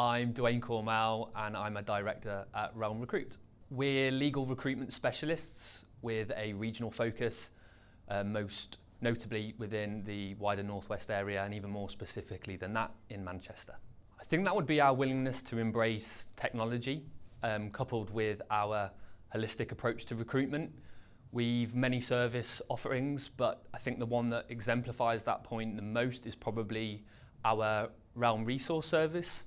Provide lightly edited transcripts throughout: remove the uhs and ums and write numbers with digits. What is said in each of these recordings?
I'm Duane Cormell and I'm a director at Recruit. We're legal recruitment specialists with a regional focus, most notably within the wider Northwest area and even more specifically than that in Manchester. I think that would be our willingness to embrace technology coupled with our holistic approach to recruitment. We've many service offerings, but I think the one that exemplifies that point the most is probably our Realm Resource Service.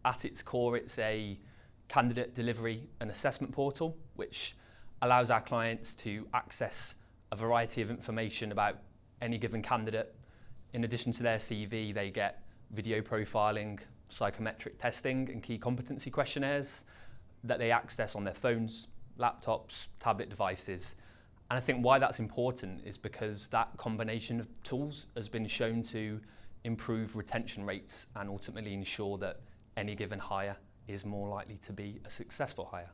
At its core, it's a candidate delivery and assessment portal, which allows our clients to access a variety of information about any given candidate. In addition to their CV, they get video profiling, psychometric testing, and key competency questionnaires that they access on their phones, laptops, tablet devices. And I think why that's important is because that combination of tools has been shown to improve retention rates and ultimately ensure that any given hire is more likely to be a successful hire.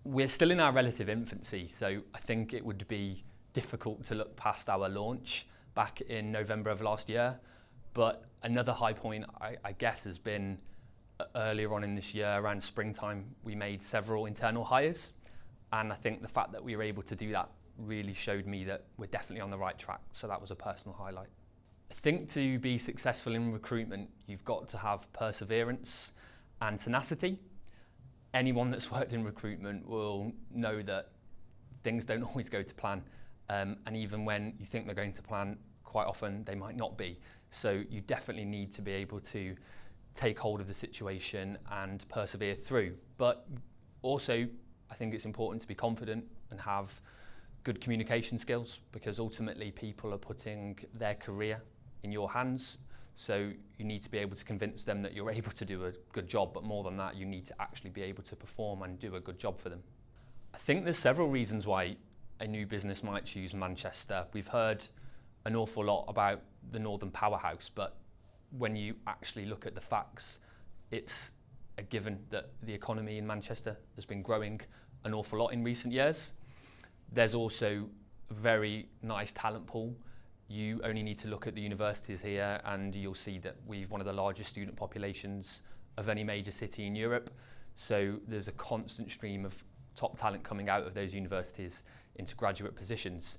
We're still in our relative infancy, so I think it would be difficult to look past our launch back in November of last year. But another high point, I guess, has been earlier on in this year, around springtime, we made several internal hires. And I think the fact that we were able to do that really showed me that we're definitely on the right track. So that was a personal highlight. I think to be successful in recruitment, you've got to have perseverance and tenacity. Anyone that's worked in recruitment will know that things don't always go to plan. And even when you think they're going to plan, quite often they might not be. So you definitely need to be able to take hold of the situation and persevere through. But also, I think it's important to be confident and have good communication skills, because ultimately people are putting their career in your hands. So you need to be able to convince them that you're able to do a good job, but more than that, you need to actually be able to perform and do a good job for them. I think there's several reasons why a new business might choose Manchester. We've heard an awful lot about the Northern Powerhouse, but when you actually look at the facts, it's a given that the economy in Manchester has been growing an awful lot in recent years. There's also a very nice talent pool. You only need to look at the universities here and you'll see that we've one of the largest student populations of any major city in Europe. So there's a constant stream of top talent coming out of those universities into graduate positions.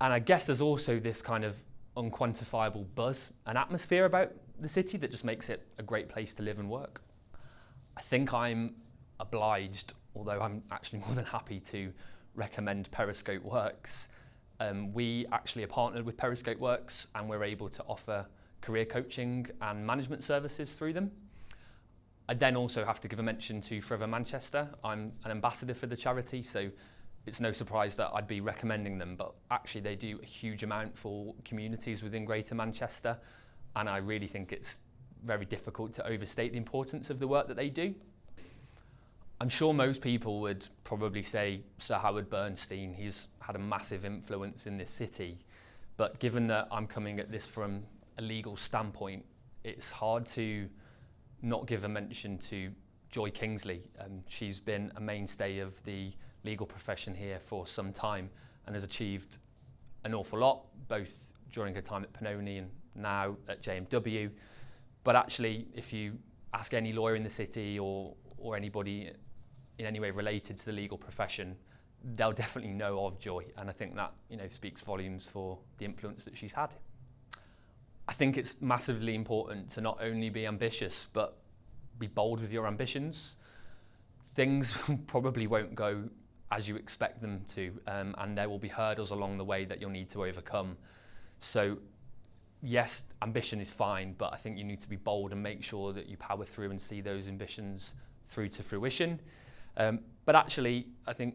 And I guess there's also this kind of unquantifiable buzz and atmosphere about the city that just makes it a great place to live and work. I think I'm obliged, although I'm actually more than happy to recommend Periscope Works. We actually are partnered with Periscope Works and we're able to offer career coaching and management services through them. I then also have to give a mention to Forever Manchester. I'm an ambassador for the charity, so it's no surprise that I'd be recommending them, but actually they do a huge amount for communities within Greater Manchester, and I really think it's very difficult to overstate the importance of the work that they do. I'm sure most people would probably say Sir Howard Bernstein. He's had a massive influence in this city, but given that I'm coming at this from a legal standpoint, it's hard to not give a mention to Joy Kingsley. She's been a mainstay of the legal profession here for some time and has achieved an awful lot, both during her time at Pennoni and now at JMW. But actually, if you ask any lawyer in the city or anybody in any way related to the legal profession, they'll definitely know of Joy, and I think that speaks volumes for the influence that she's had. I think it's massively important to not only be ambitious, but be bold with your ambitions. Things probably won't go as you expect them to, and there will be hurdles along the way that you'll need to overcome. So yes, ambition is fine, but I think you need to be bold and make sure that you power through and see those ambitions through to fruition. But actually, I think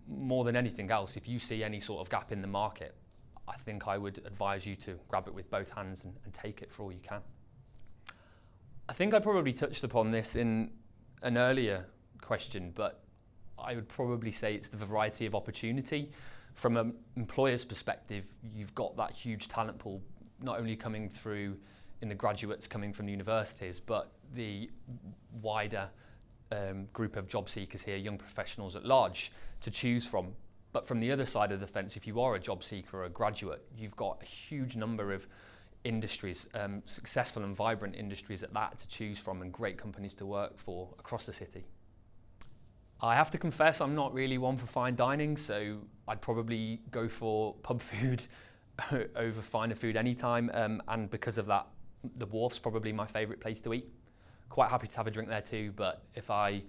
more than anything else, if you see any sort of gap in the market, I think I would advise you to grab it with both hands and take it for all you can. I think I probably touched upon this in an earlier question, but I would probably say it's the variety of opportunity. From an employer's perspective, you've got that huge talent pool, not only coming through in the graduates coming from the universities, but the wider group of job seekers here, young professionals at large, to choose from. But from the other side of the fence, if you are a job seeker or a graduate, you've got a huge number of industries, successful and vibrant industries at that to choose from, and great companies to work for across the city. I have to confess I'm not really one for fine dining, so I'd probably go for pub food over finer food anytime, and because of that, the Wharf's probably my favourite place to eat. Quite happy to have a drink there too, but if I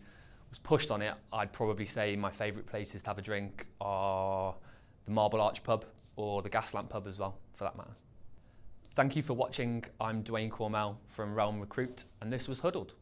was pushed on it, I'd probably say my favourite places to have a drink are the Marble Arch pub or the Gaslamp pub as well, for that matter. Thank you for watching. I'm Duane Cormell from Realm Recruit, and this was Huddled.